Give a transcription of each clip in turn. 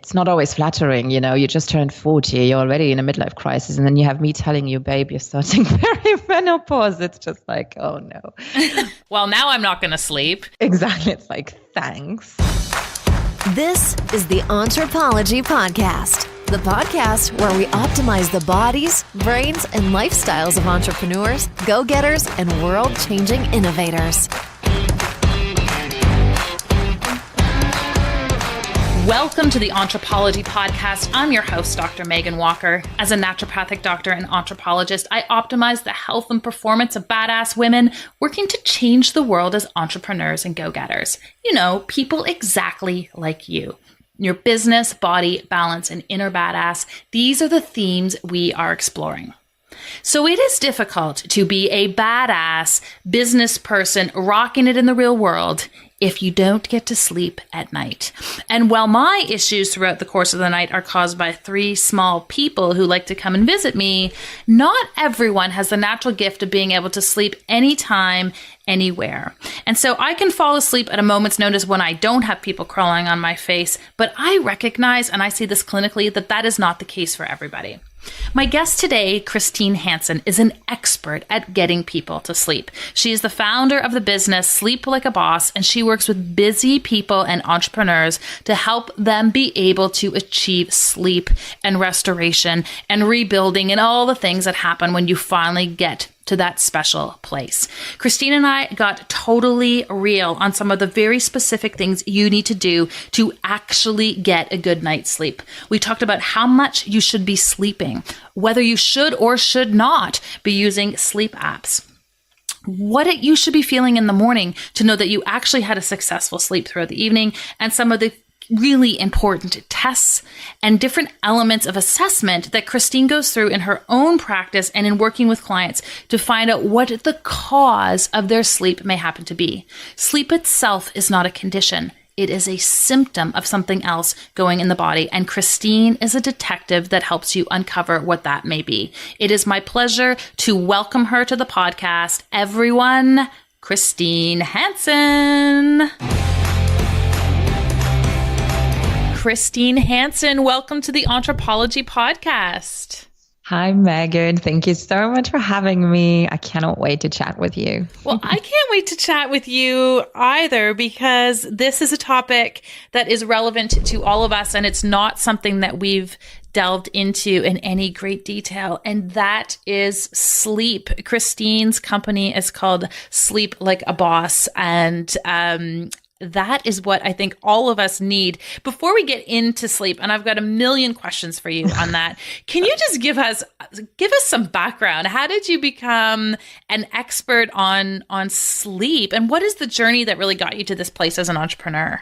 it's not always flattering. You just turned 40, you're already in a midlife crisis. And then you have me telling you, babe, you're starting perimenopause. It's just like, oh no. Well, now I'm not going to sleep. Exactly. It's like, thanks. This is the Entrepology Podcast, the podcast where we optimize the bodies, brains, and lifestyles of entrepreneurs, go-getters, and world-changing innovators. Welcome to the Entrepology Podcast. I'm your host, Dr. Megan Walker. As a naturopathic doctor and anthropologist, I optimize the health and performance of badass women working to change the world as entrepreneurs and go-getters. People exactly like you. Your business, body, balance, and inner badass. These are the themes we are exploring. So it is difficult to be a badass business person rocking it in the real world if you don't get to sleep at night. And while my issues throughout the course of the night are caused by 3 small people who like to come and visit me, not everyone has the natural gift of being able to sleep anytime, anywhere. And so I can fall asleep at a moment's notice when I don't have people crawling on my face, but I recognize, and I see this clinically, that that is not the case for everybody. My guest today, Christine Hansen, is an expert at getting people to sleep. She is the founder of the business Sleep Like a Boss, and she works with busy people and entrepreneurs to help them be able to achieve sleep and restoration and rebuilding and all the things that happen when you finally get to that special place. Christine and I got totally real on some of the very specific things you need to do to actually get a good night's sleep. We talked about how much you should be sleeping, whether you should or should not be using sleep apps, what you should be feeling in the morning to know that you actually had a successful sleep throughout the evening, and some of the really important tests and different elements of assessment that Christine goes through in her own practice and in working with clients to find out what the cause of their sleep may happen to be. Sleep itself is not a condition. It is a symptom of something else going in the body, and Christine is a detective that helps you uncover what that may be. It is my pleasure to welcome her to the podcast. Everyone, Christine Hansen. Christine Hansen, welcome to the Entrepology Podcast. Hi, Megan. Thank you so much for having me. I cannot wait to chat with you. Well, I can't wait to chat with you either, because this is a topic that is relevant to all of us, and it's not something that we've delved into in any great detail, and that is sleep. Christine's company is called Sleep Like a Boss, and that is what I think all of us need. Before we get into sleep, and I've got a million questions for you on that, can you just give us some background? How did you become an expert on sleep, and what is the journey that really got you to this place as an entrepreneur?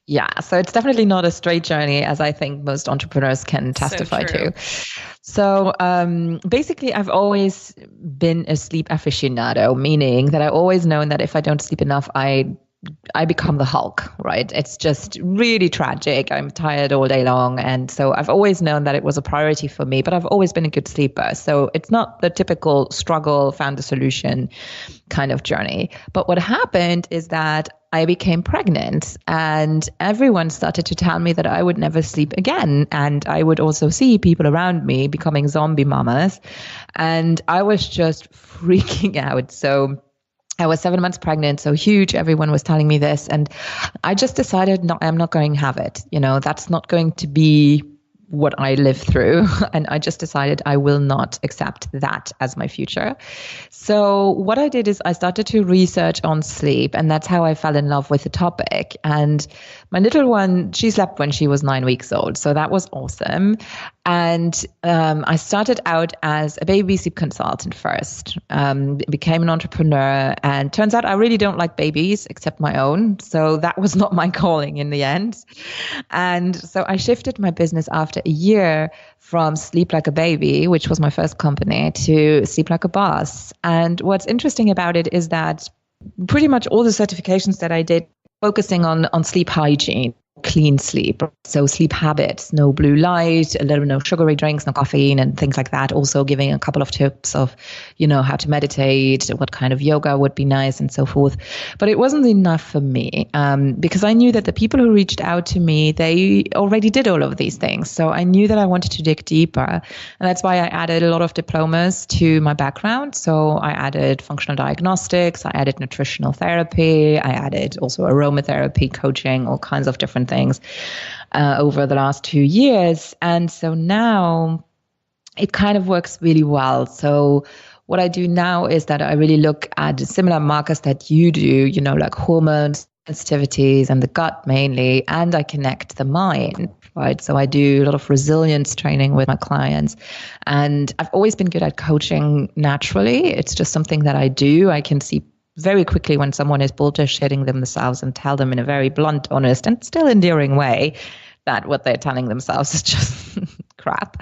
Yeah, so it's definitely not a straight journey, as I think most entrepreneurs can testify to. So basically, I've always been a sleep aficionado, meaning that I always known that if I don't sleep enough, I become the Hulk, right? It's just really tragic. I'm tired all day long. And so I've always known that it was a priority for me, but I've always been a good sleeper. So it's not the typical struggle, found a solution kind of journey. But what happened is that I became pregnant, and everyone started to tell me that I would never sleep again. And I would also see people around me becoming zombie mamas. And I was just freaking out. So I was 7 months pregnant, so huge. Everyone was telling me this. And I just decided, no, I'm not going to have it. That's not going to be what I live through. And I just decided I will not accept that as my future. So what I did is I started to research on sleep, and that's how I fell in love with the topic. And my little one, she slept when she was 9 weeks old. So that was awesome. And I started out as a baby sleep consultant first, became an entrepreneur, and turns out I really don't like babies except my own. So that was not my calling in the end. And so I shifted my business after a year from Sleep Like a Baby, which was my first company, to Sleep Like a Boss. And what's interesting about it is that pretty much all the certifications that I did focusing on sleep hygiene, clean sleep. So sleep habits, no blue light, no sugary drinks, no caffeine and things like that. Also giving a couple of tips of, how to meditate, what kind of yoga would be nice and so forth. But it wasn't enough for me because I knew that the people who reached out to me, they already did all of these things. So I knew that I wanted to dig deeper. And that's why I added a lot of diplomas to my background. So I added functional diagnostics, I added nutritional therapy, I added also aromatherapy, coaching, all kinds of different things over the last 2 years. And so now it kind of works really well. So what I do now is that I really look at similar markers that you do, like hormones, sensitivities, and the gut mainly, and I connect the mind, right? So I do a lot of resilience training with my clients, and I've always been good at coaching naturally. It's just something that I do. I can see very quickly when someone is bullshitting themselves and tell them in a very blunt, honest, and still endearing way that what they're telling themselves is just crap.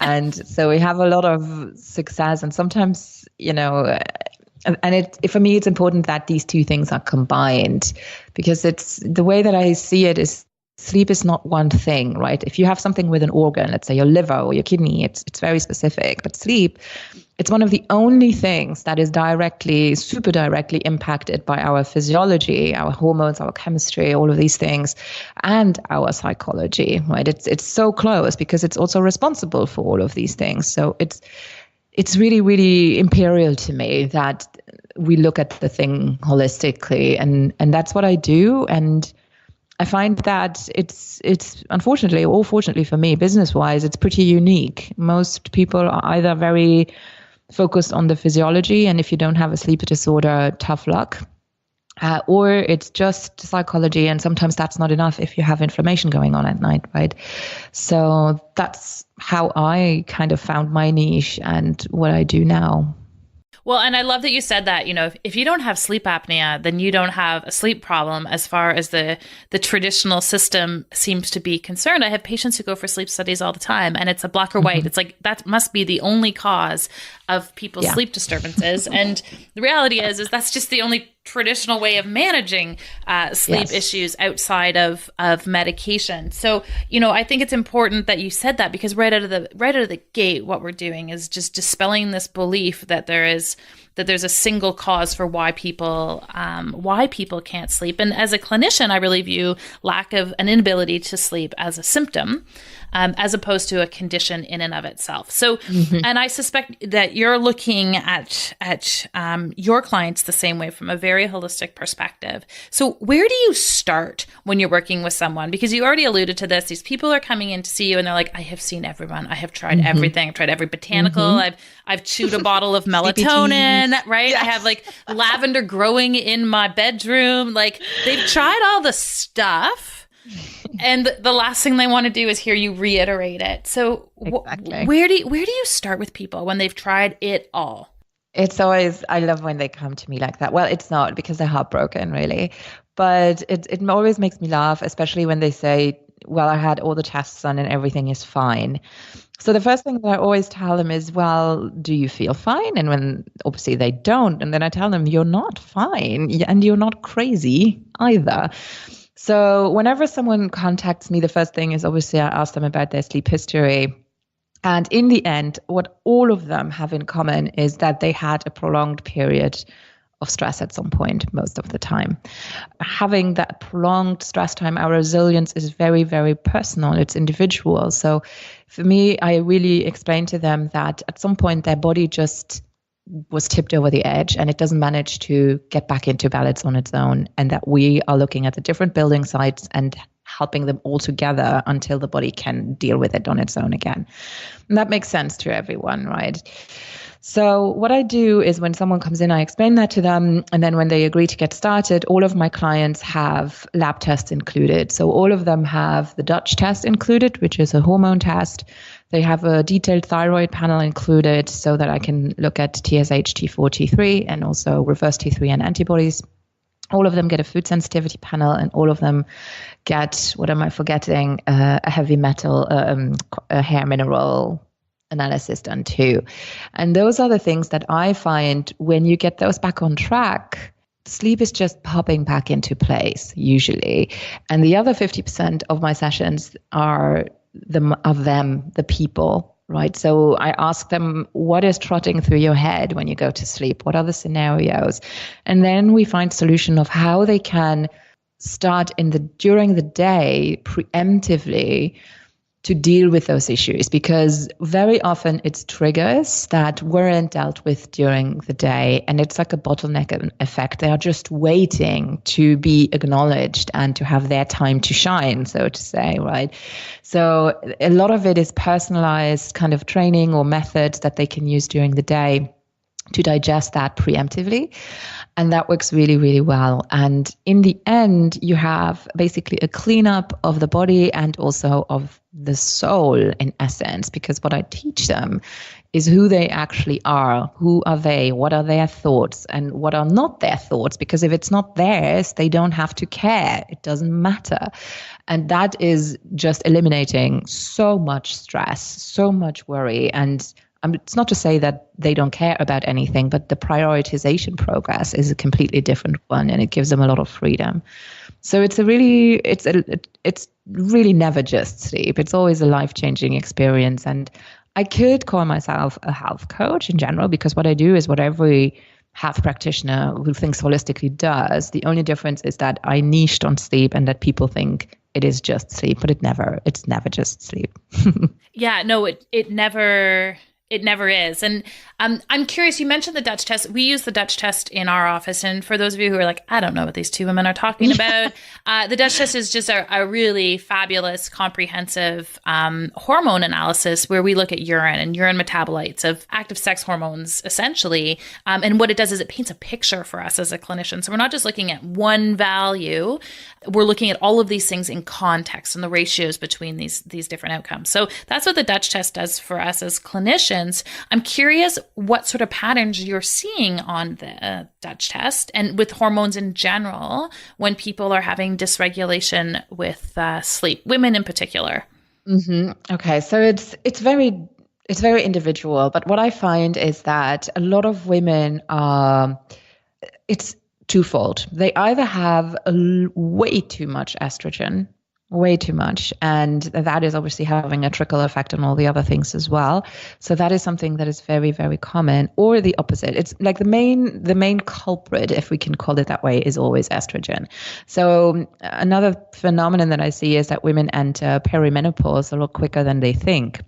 And so we have a lot of success, and sometimes, and for me, it's important that these two things are combined, because it's the way that I see it is sleep is not one thing, right? If you have something with an organ, let's say your liver or your kidney, it's very specific. But sleep, it's one of the only things that is super directly impacted by our physiology, our hormones, our chemistry, all of these things, and our psychology, right? It's so close because it's also responsible for all of these things. So it's really, really imperial to me that we look at the thing holistically, and that's what I do. And I find that it's unfortunately or fortunately for me, business-wise, it's pretty unique. Most people are either very focused on the physiology, and if you don't have a sleep disorder, tough luck, or it's just psychology, and sometimes that's not enough if you have inflammation going on at night, right? So that's how I kind of found my niche and what I do now. Well, and I love that you said that, if you don't have sleep apnea, then you don't have a sleep problem as far as the traditional system seems to be concerned. I have patients who go for sleep studies all the time, and it's a black or white. Mm-hmm. It's like that must be the only cause of people's sleep disturbances. And the reality is that's just the only traditional way of managing sleep issues outside of medication. So, I think it's important that you said that, because right out of the gate, what we're doing is just dispelling this belief that there's a single cause for why people can't sleep. And as a clinician, I really view lack of an inability to sleep as a symptom, as opposed to a condition in and of itself. So, and I suspect that you're looking at your clients the same way, from a very holistic perspective. So where do you start when you're working with someone? Because you already alluded to this. These people are coming in to see you and they're like, I have seen everyone. I have tried everything. I've tried every botanical. I've chewed a bottle of melatonin, right? Yes. I have like lavender growing in my bedroom. Like, they've tried all the stuff. And the last thing they want to do is hear you reiterate it. So where do you start with people when they've tried it all? It's always, I love when they come to me like that. Well, it's not, because they're heartbroken, really. But it always makes me laugh, especially when they say, well, I had all the tests done and everything is fine. So the first thing that I always tell them is, well, do you feel fine? And when obviously they don't, and then I tell them, you're not fine and you're not crazy either. So whenever someone contacts me, the first thing is obviously I ask them about their sleep history. And in the end, what all of them have in common is that they had a prolonged period of stress at some point, most of the time. Having that prolonged stress time, our resilience is very, very personal. It's individual. So for me, I really explain to them that at some point their body just was tipped over the edge and it doesn't manage to get back into balance on its own, and that we are looking at the different building sites and helping them all together until the body can deal with it on its own again. And that makes sense to everyone, right? So what I do is when someone comes in, I explain that to them. And then when they agree to get started, all of my clients have lab tests included. So all of them have the Dutch test included, which is a hormone test. They have a detailed thyroid panel included so that I can look at TSH, T4, T3, and also reverse T3 and antibodies. All of them get a food sensitivity panel, and all of them get, what am I forgetting, a heavy metal, a hair mineral analysis done too. And those are the things that I find when you get those back on track, sleep is just popping back into place usually. And the other 50% of my sessions are the people, right? So I ask them, what is trotting through your head when you go to sleep? What are the scenarios? And then we find solution of how they can start during the day preemptively to deal with those issues, because very often it's triggers that weren't dealt with during the day, and it's like a bottleneck effect. They are just waiting to be acknowledged and to have their time to shine, so to say, right? So a lot of it is personalized kind of training or methods that they can use during the day to digest that preemptively. And that works really, really well. And in the end, you have basically a cleanup of the body and also of the soul in essence, because what I teach them is who they actually are. Who are they? What are their thoughts and what are not their thoughts? Because if it's not theirs, they don't have to care. It doesn't matter. And that is just eliminating so much stress, so much worry. And it's not to say that they don't care about anything, but the prioritization progress is a completely different one, and it gives them a lot of freedom. So it's really never just sleep. It's always a life-changing experience. And I could call myself a health coach in general, because what I do is what every health practitioner who thinks holistically does. The only difference is that I niched on sleep and that people think it is just sleep, but it's never just sleep. Yeah, no, it never is. And I'm curious, you mentioned the Dutch test. We use the Dutch test in our office. And for those of you who are like, I don't know what these two women are talking about, the Dutch test is just a really fabulous, comprehensive hormone analysis where we look at urine and urine metabolites of active sex hormones, essentially. And what it does is it paints a picture for us as a clinician. So we're not just looking at one value. We're looking at all of these things in context and the ratios between these different outcomes. So that's what the Dutch test does for us as clinicians. I'm curious what sort of patterns you're seeing on the Dutch test and with hormones in general when people are having dysregulation with sleep, women in particular. Mm-hmm. Okay, so it's very individual, but what I find is that a lot of women it's twofold. They either have way too much estrogen, way too much, and that is obviously having a trickle effect on all the other things as well. So that is something that is very, very common, or the opposite. It's like the main culprit, if we can call it that way, is always estrogen. So another phenomenon that I see is that women enter perimenopause a lot quicker than they think,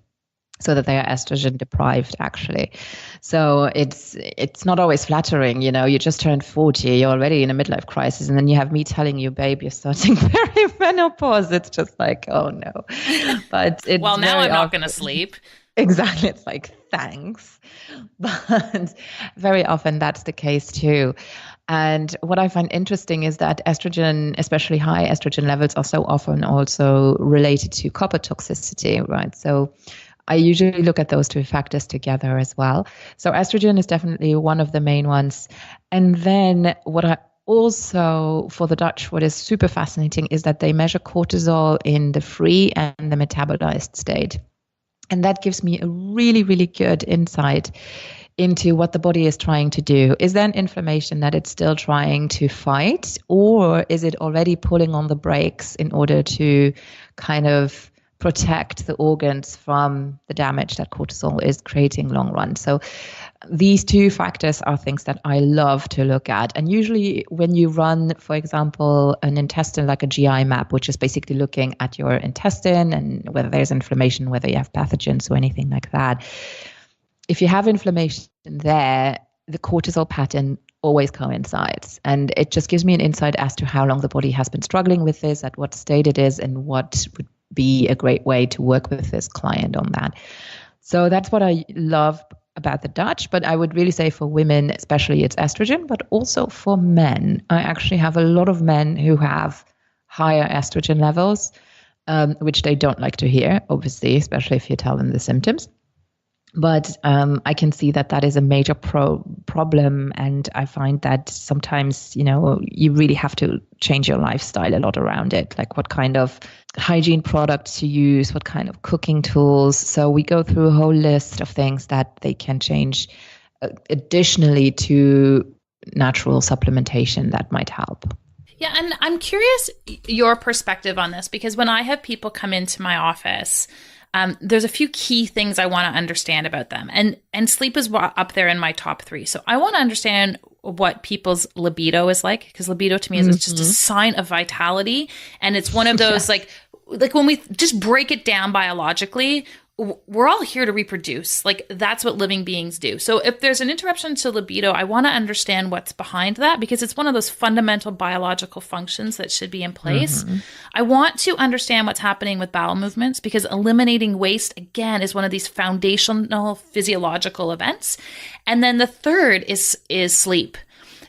so that they are estrogen deprived, actually. So it's not always flattering, you just turned 40, you're already in a midlife crisis, and then you have me telling you, babe, you're starting perimenopause. It's just like, oh no. But it's well, now I'm not going to sleep. Exactly. It's like, thanks. But very often that's the case too. And what I find interesting is that estrogen, especially high estrogen levels, are so often also related to copper toxicity, right? So I usually look at those two factors together as well. So estrogen is definitely one of the main ones. And then what I also, for the Dutch, what is super fascinating is that they measure cortisol in the free and the metabolized state. And that gives me a really, really good insight into what the body is trying to do. Is there an inflammation that it's still trying to fight, or is it already pulling on the brakes in order to kind of protect the organs from the damage that cortisol is creating long run? So these two factors are things that I love to look at. And usually when you run, for example, an intestine, like a GI map, which is basically looking at your intestine and whether there's inflammation, whether you have pathogens or anything like that. If you have inflammation there, the cortisol pattern always coincides. And it just gives me an insight as to how long the body has been struggling with this, at what state it is, and what would be a great way to work with this client on that. So that's what I love about the Dutch, but I would really say for women, especially, it's estrogen, but also for men. I actually have a lot of men who have higher estrogen levels, which they don't like to hear, obviously, especially if you tell them the symptoms. But I can see that is a major problem. And I find that sometimes, you really have to change your lifestyle a lot around it, like what kind of hygiene products you use, what kind of cooking tools. So we go through a whole list of things that they can change additionally to natural supplementation that might help. Yeah, and I'm curious your perspective on this, because when I have people come into my office, there's a few key things I want to understand about them. And sleep is up there in my top 3. So I want to understand what people's libido is like, because libido to me is just a sign of vitality. And it's one of those like when we just break it down biologically, we're all here to reproduce. Like, that's what living beings do. So if there's an interruption to libido, I want to understand what's behind that, because it's one of those fundamental biological functions that should be in place. I want to understand what's happening with bowel movements, because eliminating waste, again, is one of these foundational physiological events. And then the third is sleep.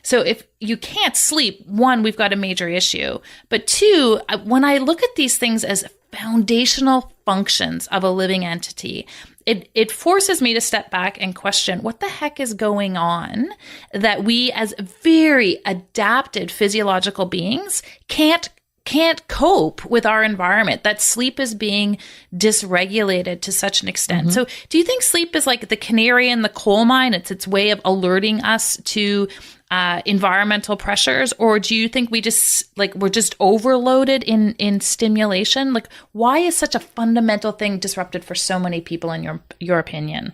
So if you can't sleep, 1, we've got a major issue. But 2, when I look at these things as foundational functions of a living entity, it forces me to step back and question what the heck is going on that we as very adapted physiological beings can't cope with our environment, that sleep is being dysregulated to such an extent. So do you think sleep is like the canary in the coal mine? It's its way of alerting us to environmental pressures? Or do you think we're just overloaded in stimulation? Like, why is such a fundamental thing disrupted for so many people in your opinion?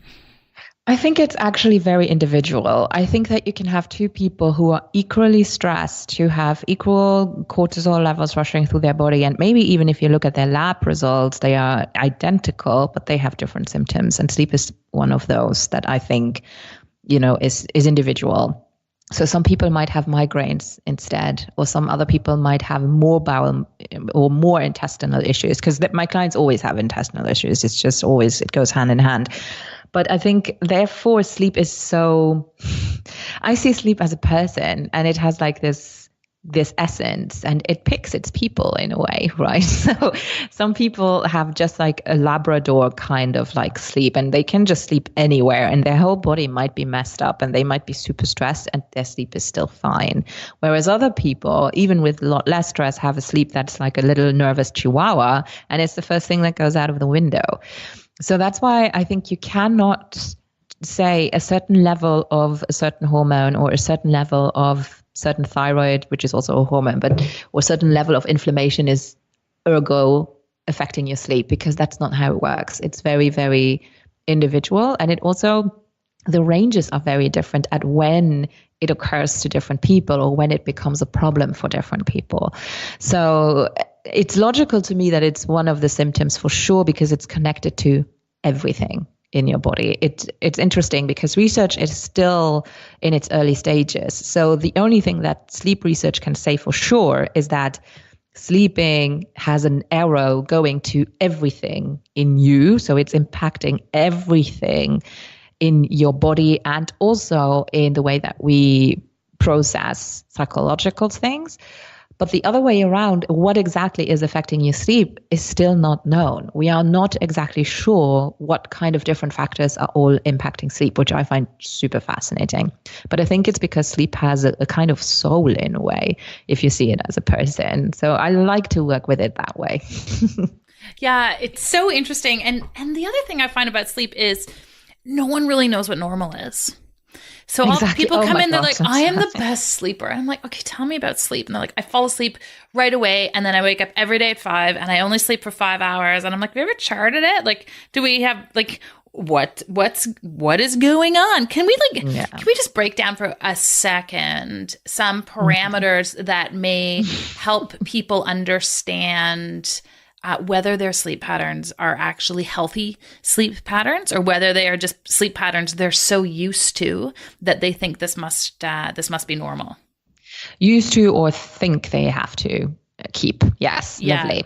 I think it's actually very individual. I think that you can have 2 people who are equally stressed, who have equal cortisol levels rushing through their body. And maybe even if you look at their lab results, they are identical, but they have different symptoms. And sleep is one of those that I think, is individual. So some people might have migraines instead, or some other people might have more bowel or more intestinal issues, because my clients always have intestinal issues. It's just always, it goes hand in hand. But I think, therefore, sleep is so, I see sleep as a person, and it has like this essence, and it picks its people in a way, right? So some people have just like a Labrador kind of like sleep, and they can just sleep anywhere, and their whole body might be messed up, and they might be super stressed, and their sleep is still fine. Whereas other people, even with a lot less stress, have a sleep that's like a little nervous chihuahua, and it's the first thing that goes out of the window. So that's why I think you cannot say a certain level of a certain hormone, or a certain level of certain thyroid, which is also a hormone, or a certain level of inflammation is ergo affecting your sleep, because that's not how it works. It's very, very individual. And it also, the ranges are very different at when it occurs to different people, or when it becomes a problem for different people. So it's logical to me that it's one of the symptoms for sure, because it's connected to everything in your body. It's interesting because research is still in its early stages. So the only thing that sleep research can say for sure is that sleeping has an arrow going to everything in you. So it's impacting everything in your body, and also in the way that we process psychological things. But the other way around, what exactly is affecting your sleep is still not known. We are not exactly sure what kind of different factors are all impacting sleep, which I find super fascinating. But I think it's because sleep has a kind of soul in a way, if you see it as a person. So I like to work with it that way. Yeah, it's so interesting. And the other thing I find about sleep is no one really knows what normal is. So exactly. People come in, they're like, I am the best sleeper. I'm like, okay, tell me about sleep. And they're like, I fall asleep right away, and then I wake up every day at 5, and I only sleep for 5 hours. And I'm like, have you ever charted it? Like, do we have like, what is going on? Can we just break down for a second some parameters that may help people understand whether their sleep patterns are actually healthy sleep patterns, or whether they are just sleep patterns they're so used to that they think this must be normal? Used to, or think they have to keep. Yes, yeah. Lovely.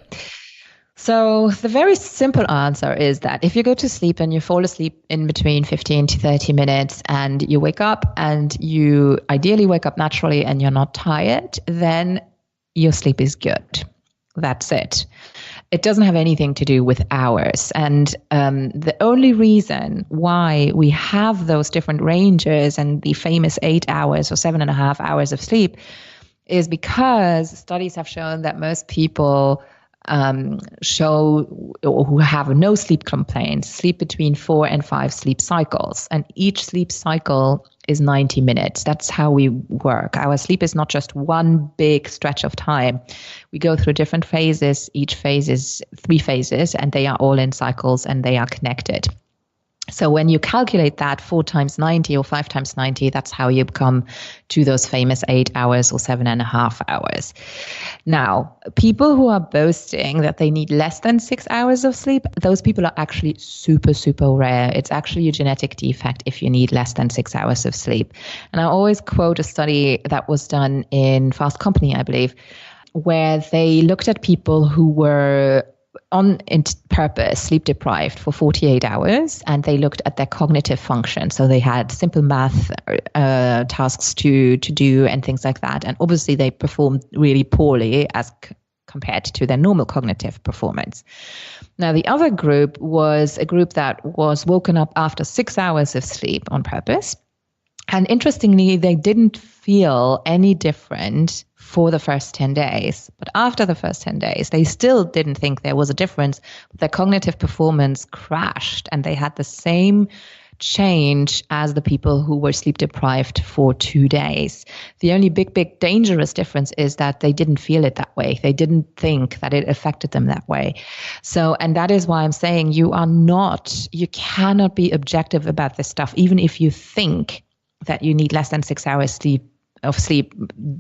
So the very simple answer is that if you go to sleep and you fall asleep in between 15 to 30 minutes, and you wake up, and you ideally wake up naturally and you're not tired, then your sleep is good. That's it. It doesn't have anything to do with hours. And the only reason why we have those different ranges and the famous 8 hours or 7.5 hours of sleep is because studies have shown that most people show, or who have no sleep complaints, sleep between 4 and 5 sleep cycles. And each sleep cycle is 90 minutes. That's how we work. Our sleep is not just one big stretch of time. We go through different phases. Each phase is 3 phases, and they are all in cycles and they are connected. So when you calculate that 4 times 90 or 5 times 90, that's how you come to those famous 8 hours or 7.5 hours. Now, people who are boasting that they need less than 6 hours of sleep, those people are actually super, super rare. It's actually a genetic defect if you need less than 6 hours of sleep. And I always quote a study that was done in Fast Company, I believe, where they looked at people who were on purpose sleep deprived for 48 hours, and they looked at their cognitive function. So they had simple math tasks to do and things like that. And obviously they performed really poorly as compared to their normal cognitive performance. Now, the other group was a group that was woken up after 6 hours of sleep on purpose. And interestingly, they didn't feel any different for the first 10 days. But after the first 10 days, they still didn't think there was a difference. Their cognitive performance crashed, and they had the same change as the people who were sleep deprived for 2 days. The only big dangerous difference is that they didn't feel it that way. They didn't think that it affected them that way. So, and that is why I'm saying you cannot be objective about this stuff. Even if you think that you need less than 6 hours of sleep,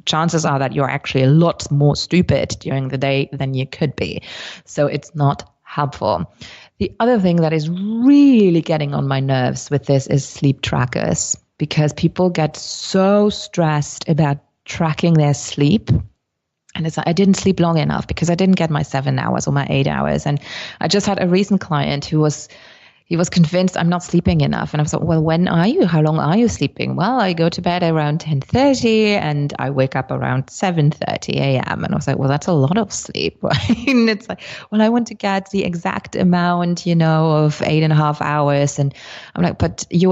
chances are that you're actually a lot more stupid during the day than you could be. So it's not helpful. The other thing that is really getting on my nerves with this is sleep trackers, because people get so stressed about tracking their sleep. And it's like, I didn't sleep long enough because I didn't get my 7 hours or my 8 hours. And I just had a recent client who was convinced I'm not sleeping enough. And I was like, well, how long are you sleeping? Well, I go to bed around 10:30 and I wake up around 7:30 a.m. And I was like, well, that's a lot of sleep, right? And it's like, well, I want to get the exact amount, of 8.5 hours. And I'm like, but he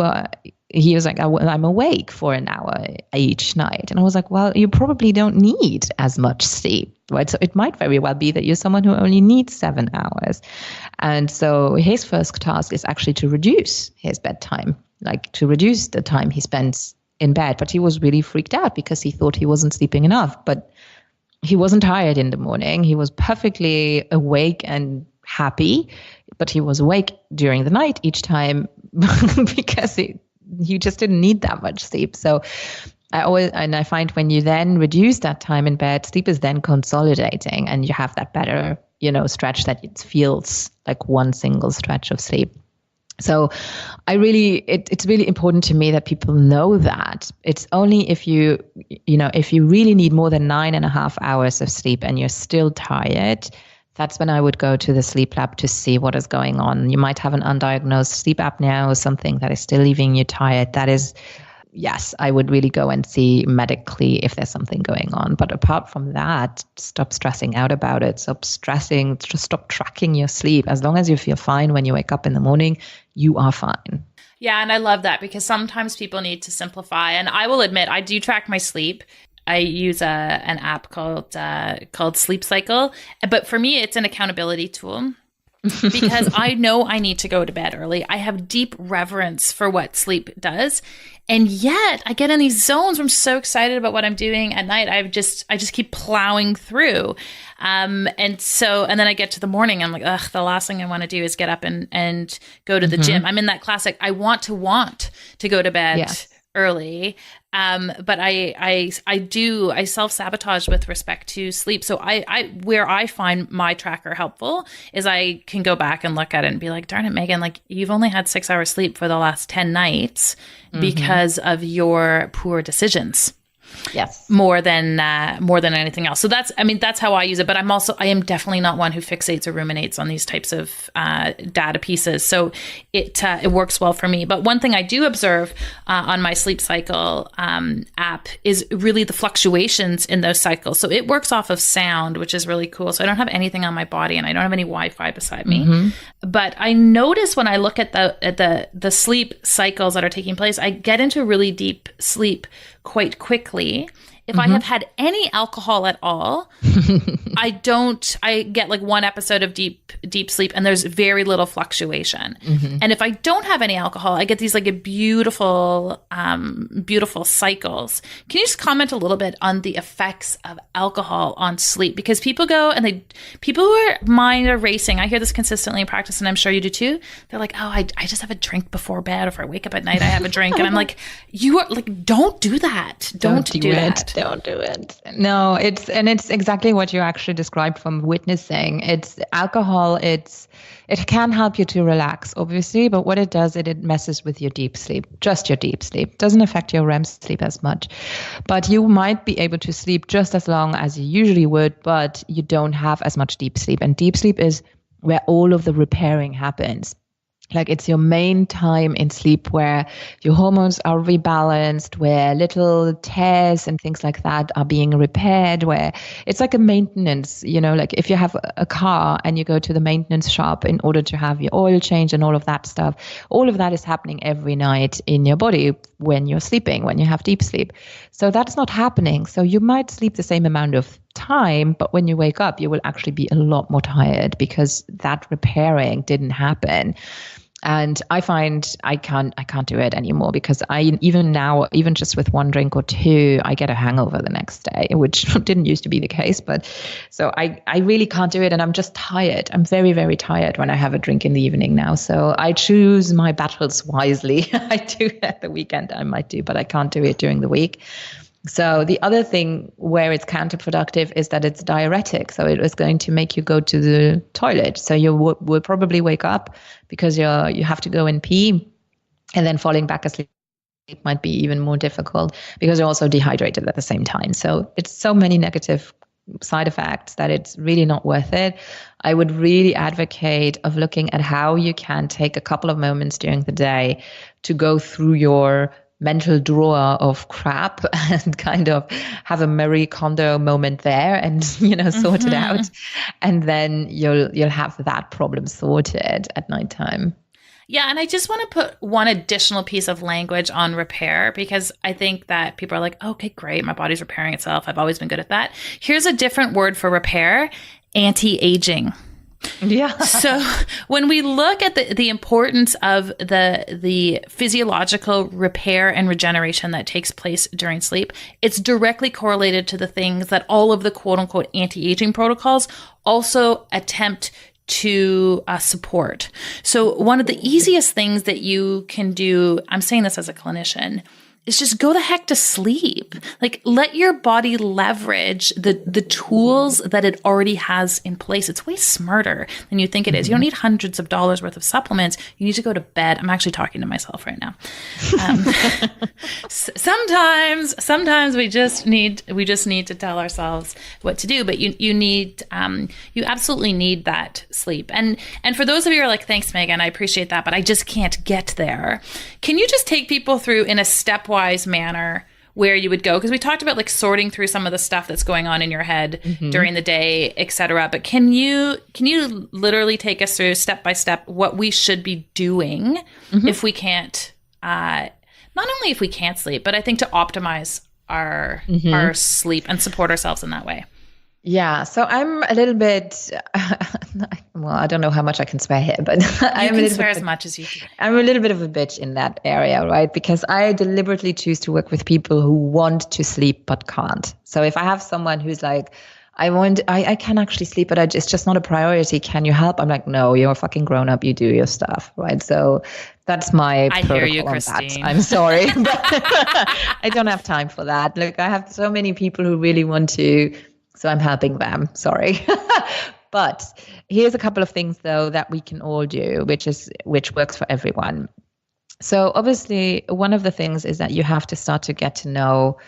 was like, I'm awake for an hour each night. And I was like, well, you probably don't need as much sleep, right? So it might very well be that you're someone who only needs 7 hours. And so his first task is actually to reduce his bedtime, like to reduce the time he spends in bed. But he was really freaked out because he thought he wasn't sleeping enough. But he wasn't tired in the morning. He was perfectly awake and happy, but he was awake during the night each time because he just didn't need that much sleep. So I find when you then reduce that time in bed, sleep is then consolidating and you have that better, stretch that it feels like one single stretch of sleep. So it's really important to me that people know that it's only if you really need more than 9.5 hours of sleep and you're still tired, that's when I would go to the sleep lab to see what is going on. You might have an undiagnosed sleep apnea or something that is still leaving you tired. That is, yes, I would really go and see medically if there's something going on. But apart from that, stop stressing out about it. Stop stressing, just stop tracking your sleep. As long as you feel fine when you wake up in the morning, you are fine. Yeah, and I love that because sometimes people need to simplify. And I will admit, I do track my sleep. I use an app called Sleep Cycle. But for me, it's an accountability tool because I know I need to go to bed early. I have deep reverence for what sleep does. And yet I get in these zones where I'm so excited about what I'm doing at night. I just keep plowing through. And then I get to the morning. I'm like, the last thing I want to do is get up and go to the gym. I'm in that classic, I want to go to bed early. But I self-sabotage with respect to sleep. So where I find my tracker helpful is I can go back and look at it and be like, darn it, Megan, like you've only had 6 hours sleep for the last 10 nights because of your poor decisions. Yes. More than anything else. So that's how I use it. But I am definitely not one who fixates or ruminates on these types of data pieces. So it works well for me. But one thing I do observe on my Sleep Cycle app is really the fluctuations in those cycles. So it works off of sound, which is really cool. So I don't have anything on my body and I don't have any Wi-Fi beside me. But I notice when I look at the sleep cycles that are taking place, I get into really deep sleep quite quickly. If I have had any alcohol at all, I get like 1 episode of deep sleep and there's very little fluctuation. And if I don't have any alcohol, I get these like a beautiful cycles. Can you just comment a little bit on the effects of alcohol on sleep? Because people go and people who are mind are racing. I hear this consistently in practice, and I'm sure you do too. They're like, oh, I just have a drink before bed, or if I wake up at night, I have a drink. And I'm like, you are like, don't do that. Don't do that. Don't do it. No, it's exactly what you actually described from witnessing. It's alcohol. It can help you to relax, obviously, but what it does, it messes with your deep sleep, just your deep sleep. It doesn't affect your REM sleep as much. But you might be able to sleep just as long as you usually would, but you don't have as much deep sleep. And deep sleep is where all of the repairing happens. Like it's your main time in sleep where your hormones are rebalanced, where little tears and things like that are being repaired, where it's like a maintenance, like if you have a car and you go to the maintenance shop in order to have your oil change and all of that stuff, all of that is happening every night in your body when you're sleeping, when you have deep sleep. So that's not happening. So you might sleep the same amount of time, but when you wake up, you will actually be a lot more tired because that repairing didn't happen. And I find I can't do it anymore because even just with 1 drink or 2, I get a hangover the next day, which didn't used to be the case. But so I really can't do it. And I'm just tired. I'm very, very tired when I have a drink in the evening now. So I choose my battles wisely. I do at the weekend, I might do, but I can't do it during the week. So the other thing where it's counterproductive is that it's diuretic. So it is going to make you go to the toilet. So you will probably wake up because you have to go and pee, and then falling back asleep might be even more difficult because you're also dehydrated at the same time. So it's so many negative side effects that it's really not worth it. I would really advocate of looking at how you can take a couple of moments during the day to go through your mental drawer of crap and kind of have a Marie Kondo moment there and, sort it out. And then you'll have that problem sorted at nighttime. Yeah. And I just want to put one additional piece of language on repair, because I think that people are like, okay, great, my body's repairing itself. I've always been good at that. Here's a different word for repair: anti-aging. Yeah. So when we look at the importance of the physiological repair and regeneration that takes place during sleep, it's directly correlated to the things that all of the quote unquote anti-aging protocols also attempt to support. So one of the easiest things that you can do, I'm saying this as a clinician, is just go the heck to sleep. Like, let your body leverage the tools that it already has in place. It's way smarter than you think it is. You don't need hundreds of dollars worth of supplements. You need to go to bed. I'm actually talking to myself right now. Sometimes we just need to tell ourselves what to do. But you absolutely need that sleep. And for those of you who are like, thanks, Megan, I appreciate that, but I just can't get there. Can you just take people through in a stepwise manner where you would go? Because we talked about like sorting through some of the stuff that's going on in your head during the day, etc. But can you literally take us through step by step what we should be doing if we can't, not only if we can't sleep, but I think to optimize our sleep and support ourselves in that way? Yeah, so I'm a little bit, well, I don't know how much I can swear here, but I'm a little swear as much as you can. I'm a little bit of a bitch in that area, right? Because I deliberately choose to work with people who want to sleep but can't. So if I have someone who's like, I can actually sleep, but it's just not a priority. Can you help? I'm like, no, you're a fucking grown up. You do your stuff, right? So that's my protocol. I hear you, on Christine. that. I'm sorry, but I don't have time for that. Look, I have so many people who really want to, so I'm helping them. Sorry. But here's a couple of things though that we can all do, which works for everyone. So obviously one of the things is that you have to start to get to know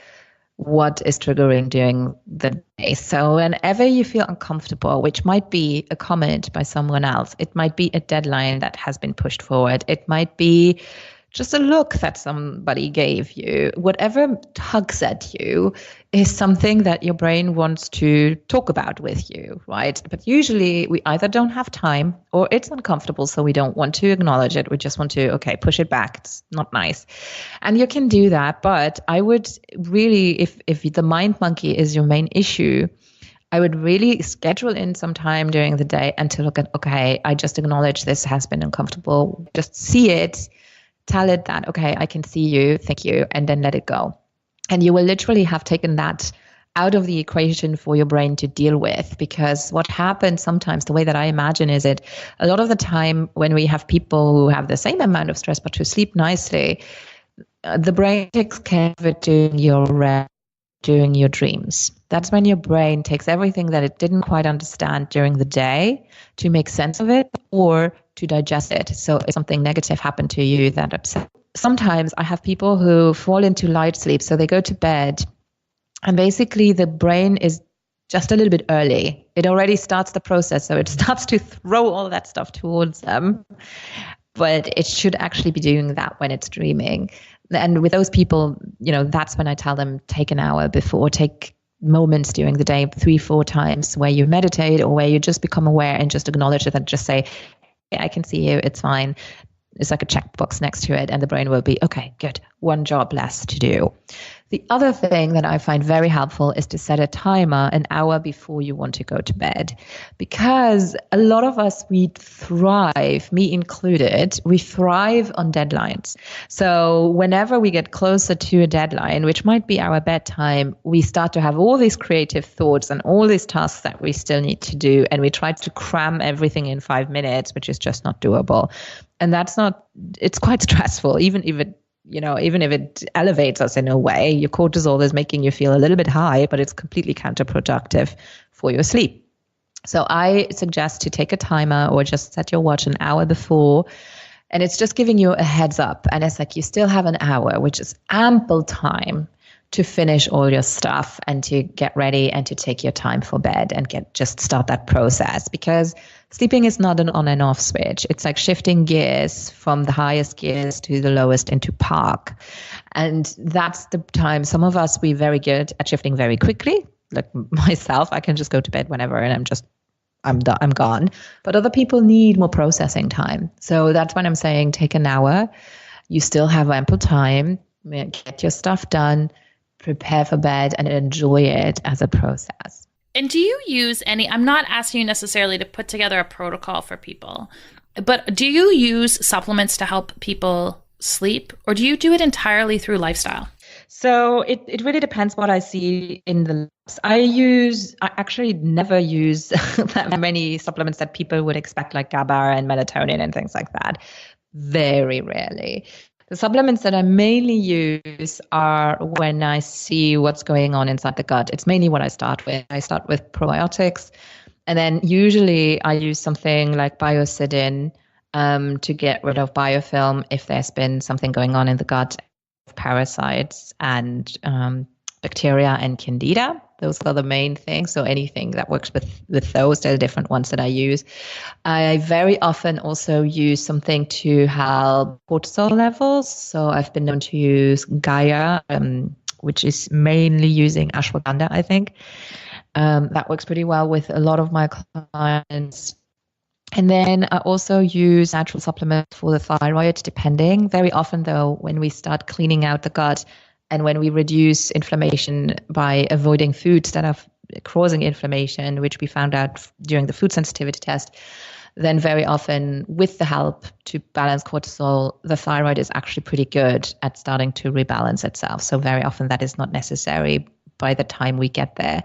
what is triggering during the day. So whenever you feel uncomfortable, which might be a comment by someone else, it might be a deadline that has been pushed forward, it might be just a look that somebody gave you, whatever tugs at you is something that your brain wants to talk about with you, right? But usually we either don't have time or it's uncomfortable, so we don't want to acknowledge it. We just want to, okay, push it back. It's not nice. And you can do that, but I would really, if the mind monkey is your main issue, I would really schedule in some time during the day and to look at, okay, I just acknowledge this has been uncomfortable. Just see it, tell it that, okay, I can see you, thank you, and then let it go. And you will literally have taken that out of the equation for your brain to deal with. Because what happens sometimes, the way that I imagine is it, a lot of the time when we have people who have the same amount of stress but who sleep nicely, the brain takes care of it during your rest, during your dreams. That's when your brain takes everything that it didn't quite understand during the day to make sense of it or to digest it. So if something negative happened to you that upset. Sometimes I have people who fall into light sleep. So they go to bed and basically the brain is just a little bit early. It already starts the process. So it starts to throw all that stuff towards them. But it should actually be doing that when it's dreaming. And with those people, that's when I tell them take an hour before, take moments during the day, 3-4 times where you meditate or where you just become aware and just acknowledge it and just say, yeah, I can see you, it's fine. It's like a checkbox next to it and the brain will be, okay, good, one job less to do. The other thing that I find very helpful is to set a timer an hour before you want to go to bed. Because a lot of us, we thrive, me included, we thrive on deadlines. So whenever we get closer to a deadline, which might be our bedtime, we start to have all these creative thoughts and all these tasks that we still need to do. And we try to cram everything in 5 minutes, which is just not doable. And it's quite stressful, even if it elevates us in a way. Your cortisol is making you feel a little bit high, but it's completely counterproductive for your sleep. So I suggest to take a timer or just set your watch an hour before, and it's just giving you a heads up. And it's like you still have an hour, which is ample time to finish all your stuff and to get ready and to take your time for bed and just start that process. Because sleeping is not an on and off switch. It's like shifting gears from the highest gears to the lowest into park. And that's the time. Some of us, we're very good at shifting very quickly. Like myself, I can just go to bed whenever and I'm gone. But other people need more processing time. So that's when I'm saying take an hour. You still have ample time. Get your stuff done, prepare for bed, and enjoy it as a process. And do you use I'm not asking you necessarily to put together a protocol for people, but do you use supplements to help people sleep, or do you do it entirely through lifestyle? So it really depends what I see in the labs. I actually never use that many supplements that people would expect, like GABA and melatonin and things like that. Very rarely. The supplements that I mainly use are when I see what's going on inside the gut. It's mainly what I start with. I start with probiotics, and then usually I use something like biocidin to get rid of biofilm if there's been something going on in the gut, parasites and bacteria and candida. Those are the main things. So anything that works with those, there are different ones that I use. I very often also use something to help cortisol levels. So I've been known to use Gaia, which is mainly using ashwagandha, I think. That works pretty well with a lot of my clients. And then I also use natural supplements for the thyroid, depending. Very often, though, when we start cleaning out the gut, and when we reduce inflammation by avoiding foods that are causing inflammation, which we found out during the food sensitivity test, then very often with the help to balance cortisol, the thyroid is actually pretty good at starting to rebalance itself. So very often that is not necessary by the time we get there.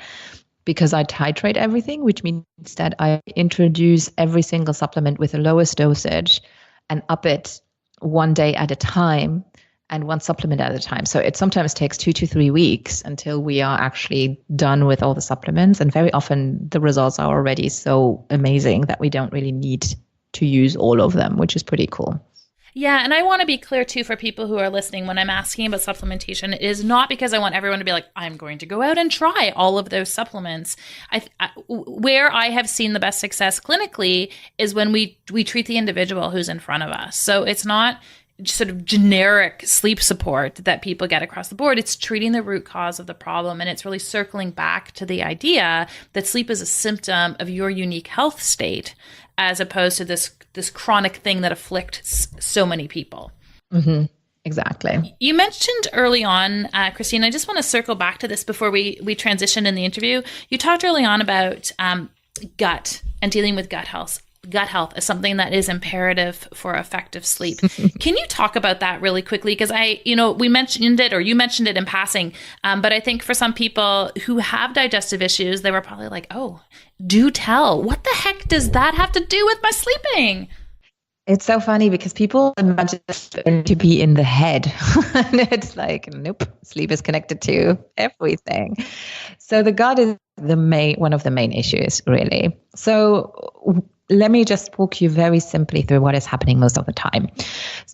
Because I titrate everything, which means that I introduce every single supplement with the lowest dosage and up it one day at a time and one supplement at a time. So it sometimes takes 2 to 3 weeks until we are actually done with all the supplements. And very often the results are already so amazing that we don't really need to use all of them, which is pretty cool. Yeah, and I want to be clear too for people who are listening when I'm asking about supplementation, it is not because I want everyone to be like, I'm going to go out and try all of those supplements. Where I have seen the best success clinically is when we treat the individual who's in front of us. So it's not sort of generic sleep support that people get across the board. It's treating the root cause of the problem. And it's really circling back to the idea that sleep is a symptom of your unique health state, as opposed to this chronic thing that afflicts so many people. Mm-hmm. Exactly. You mentioned early on, Christine, I just want to circle back to this before we transition in the interview. You talked early on about gut and dealing with gut health. Gut health is something that is imperative for effective sleep. Can you talk about that really quickly? Because we mentioned it, or you mentioned it in passing, but I think for some people who have digestive issues, they were probably like, oh, do tell. What the heck does that have to do with my sleeping? It's so funny because people imagine it to be in the head. And it's like, nope, sleep is connected to everything. So the gut is one of the main issues, really. So let me just walk you very simply through what is happening most of the time.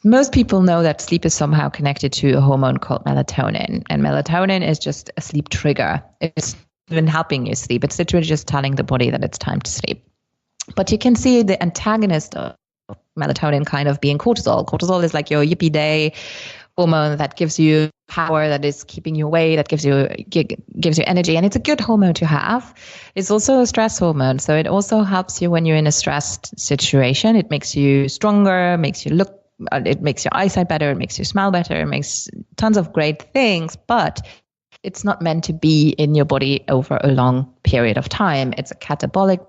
Most people know that sleep is somehow connected to a hormone called melatonin. And melatonin is just a sleep trigger. It's even helping you sleep. It's literally just telling the body that it's time to sleep. But you can see the antagonist of melatonin kind of being cortisol. Cortisol is like your yippee day hormone that gives you power, that is keeping you awake, that gives you energy, and it's a good hormone to have. It's also a stress hormone, so it also helps you when you're in a stressed situation. It makes you stronger, it makes your eyesight better, it makes you smell better, it makes tons of great things, but it's not meant to be in your body over a long period of time. It's a catabolic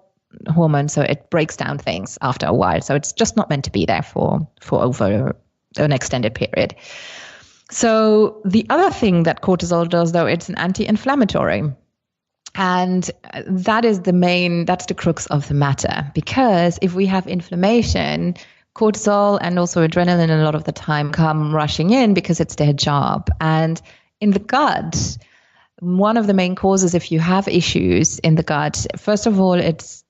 hormone, so it breaks down things after a while. So it's just not meant to be there for over an extended period. So the other thing that cortisol does, though, it's an anti-inflammatory. And that's the crux of the matter. Because if we have inflammation, cortisol and also adrenaline a lot of the time come rushing in because it's their job. And in the gut, one of the main causes, if you have issues in the gut, first of all, it's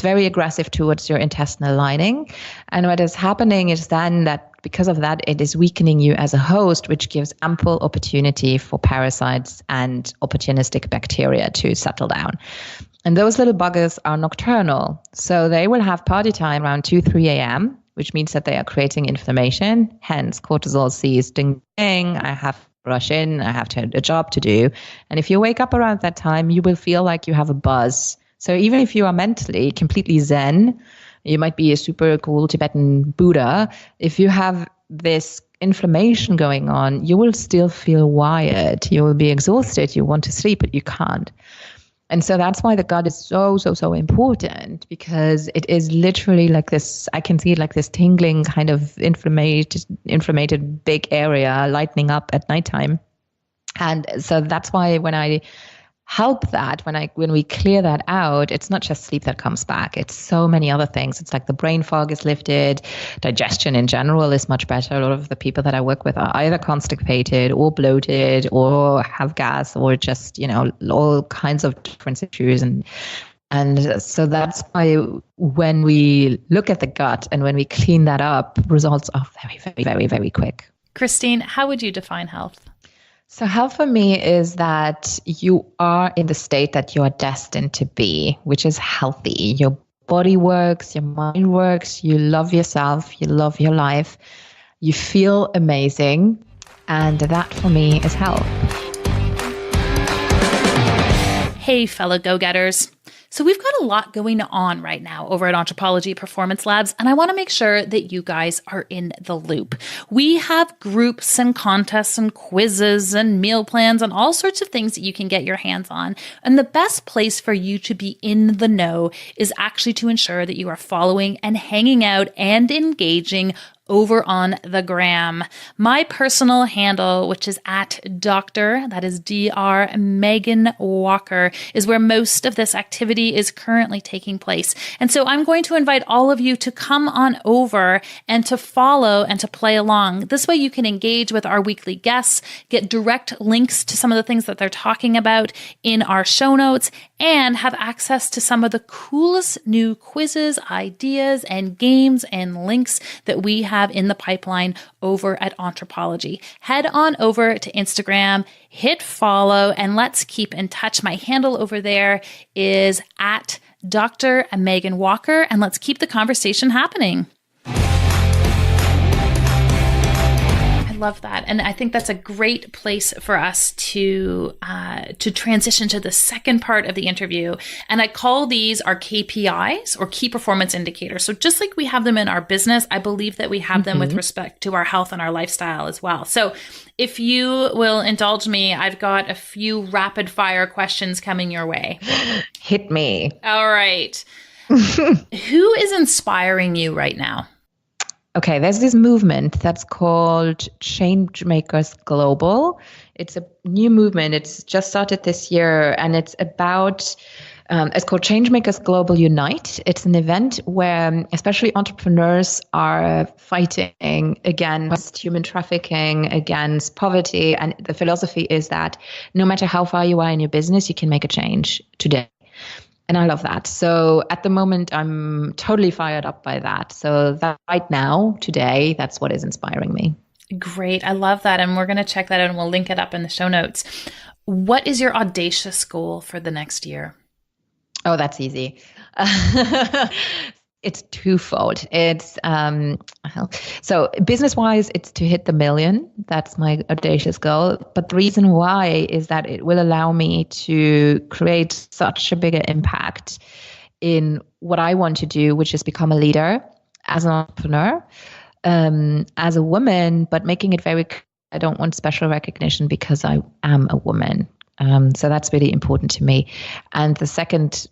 very aggressive towards your intestinal lining. And what is happening is then that because of that, it is weakening you as a host, which gives ample opportunity for parasites and opportunistic bacteria to settle down. And those little buggers are nocturnal. So they will have party time around 2, 3 a.m., which means that they are creating inflammation. Hence, cortisol sees, ding, ding, I have rush in, I have a job to do. And if you wake up around that time, you will feel like you have a buzz. So even if you are mentally completely zen, you might be a super cool Tibetan Buddha. If you have this inflammation going on, you will still feel wired. You will be exhausted. You want to sleep, but you can't. And so that's why the gut is so important, because it is literally like this, I can see it like this tingling kind of inflamed big area lightening up at nighttime. And so that's why when I help that, when we clear that out, it's not just sleep that comes back. It's so many other things. It's like the brain fog is lifted. Digestion in general is much better. A lot of the people that I work with are either constipated or bloated or have gas or just, all kinds of different issues. And so that's why when we look at the gut and when we clean that up, results are very, very, very, very quick. Christine, how would you define health? So health for me is that you are in the state that you are destined to be, which is healthy. Your body works, your mind works, you love yourself, you love your life, you feel amazing, and that for me is health. Hey, fellow go-getters. So we've got a lot going on right now over at Entrepology Performance Labs, and I want to make sure that you guys are in the loop. We have groups and contests and quizzes and meal plans and all sorts of things that you can get your hands on. And the best place for you to be in the know is actually to ensure that you are following and hanging out and engaging over on the gram. My personal handle, which is at Dr., that is Dr. Megan Walker, is where most of this activity is currently taking place. And so I'm going to invite all of you to come on over and to follow and to play along. This way you can engage with our weekly guests, get direct links to some of the things that they're talking about in our show notes, and have access to some of the coolest new quizzes, ideas, and games and links that we have in the pipeline over at Entrepology. Head on over to Instagram, hit follow, and let's keep in touch. My handle over there is at Dr. Megan Walker, and let's keep the conversation happening. love that. And I think that's a great place for us to transition to the second part of the interview. And I call these our KPIs, or key performance indicators. So just like we have them in our business, I believe that we have them with respect to our health and our lifestyle as well. So if you will indulge me, I've got a few rapid fire questions coming your way. Hit me. All right. Who is inspiring you right now? Okay, there's this movement that's called Changemakers Global. It's a new movement. It's just started this year, and it's about, it's called Changemakers Global Unite. It's an event where especially entrepreneurs are fighting against human trafficking, against poverty. And the philosophy is that no matter how far you are in your business, you can make a change today. And I love that. So at the moment, I'm totally fired up by that. So that right now, today, that's what is inspiring me. Great. I love that. And we're going to check that out and we'll link it up in the show notes. What is your audacious goal for the next year? Oh, that's easy. It's twofold. It's so business-wise, it's to hit the million. That's my audacious goal. But the reason why is that it will allow me to create such a bigger impact in what I want to do, which is become a leader as an entrepreneur, as a woman, but making it very clear I don't want special recognition because I am a woman. So that's really important to me. And the second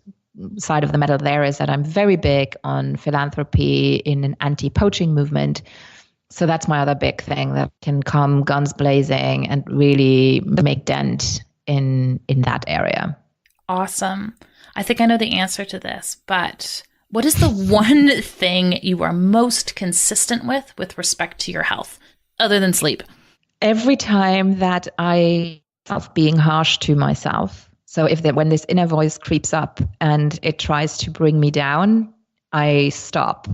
side of the medal there is that I'm very big on philanthropy in an anti-poaching movement. So that's my other big thing, that can come guns blazing and really make dent in that area. Awesome. I think I know the answer to this, but what is the one thing you are most consistent with respect to your health, other than sleep? Every time that I stop being harsh to myself. So when this inner voice creeps up and it tries to bring me down, I stop.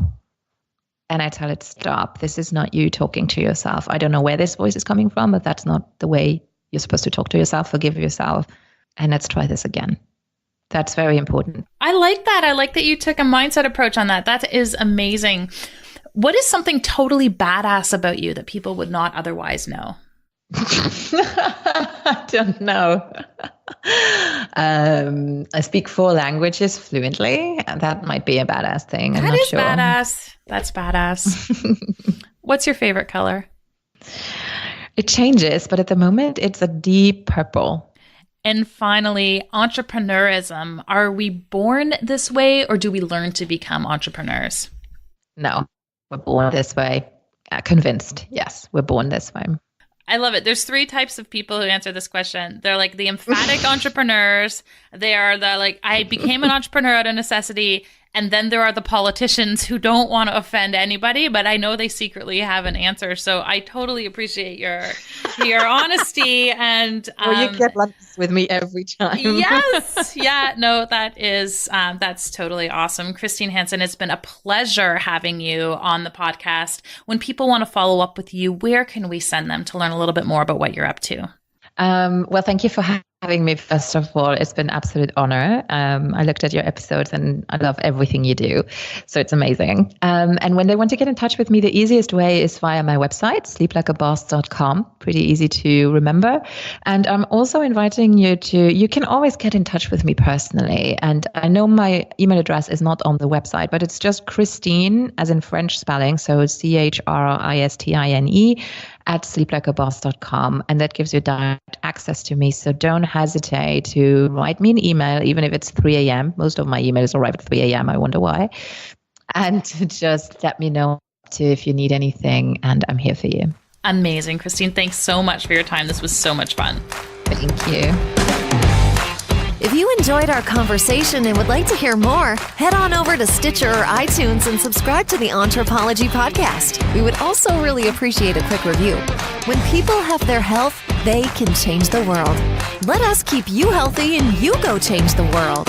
And I tell it, stop. This is not you talking to yourself. I don't know where this voice is coming from, but that's not the way you're supposed to talk to yourself. Forgive yourself. And let's try this again. That's very important. I like that. I like that you took a mindset approach on that. That is amazing. What is something totally badass about you that people would not otherwise know? I don't know. I speak 4 languages fluently. That might be a badass thing. I'm not sure. Badass. That's badass. What's your favorite color? It changes, but at the moment it's a deep purple. And finally, entrepreneurism. Are we born this way, or do we learn to become entrepreneurs? No, we're born this way. Convinced. Yes, we're born this way. I love it. There's 3 types of people who answer this question. They're like the emphatic entrepreneurs. They are the like, I became an entrepreneur out of necessity. And then there are the politicians who don't want to offend anybody, but I know they secretly have an answer. So I totally appreciate your honesty. And you get lunch with me every time. Yes. Yeah. No, that's totally awesome. Christine Hansen, it's been a pleasure having you on the podcast. When people want to follow up with you, where can we send them to learn a little bit more about what you're up to? Well, thank you for having me. First of all, it's been an absolute honor. I looked at your episodes and I love everything you do. So it's amazing. And when they want to get in touch with me, the easiest way is via my website, sleeplikeaboss.com. Pretty easy to remember. And I'm also inviting you can always get in touch with me personally. And I know my email address is not on the website, but it's just Christine, as in French spelling. So CHRISTINE @sleeplikeaboss.com, and that gives you direct access to me. So don't hesitate to write me an email, even if it's 3 a.m. Most of my emails arrive at 3 a.m. I wonder why. And just let me know if you need anything, and I'm here for you. Amazing. Christine, thanks so much for your time. This was so much fun. Thank you. If you enjoyed our conversation and would like to hear more, head on over to Stitcher or iTunes and subscribe to the Entrepology podcast. We would also really appreciate a quick review. When people have their health, they can change the world. Let us keep you healthy and you go change the world.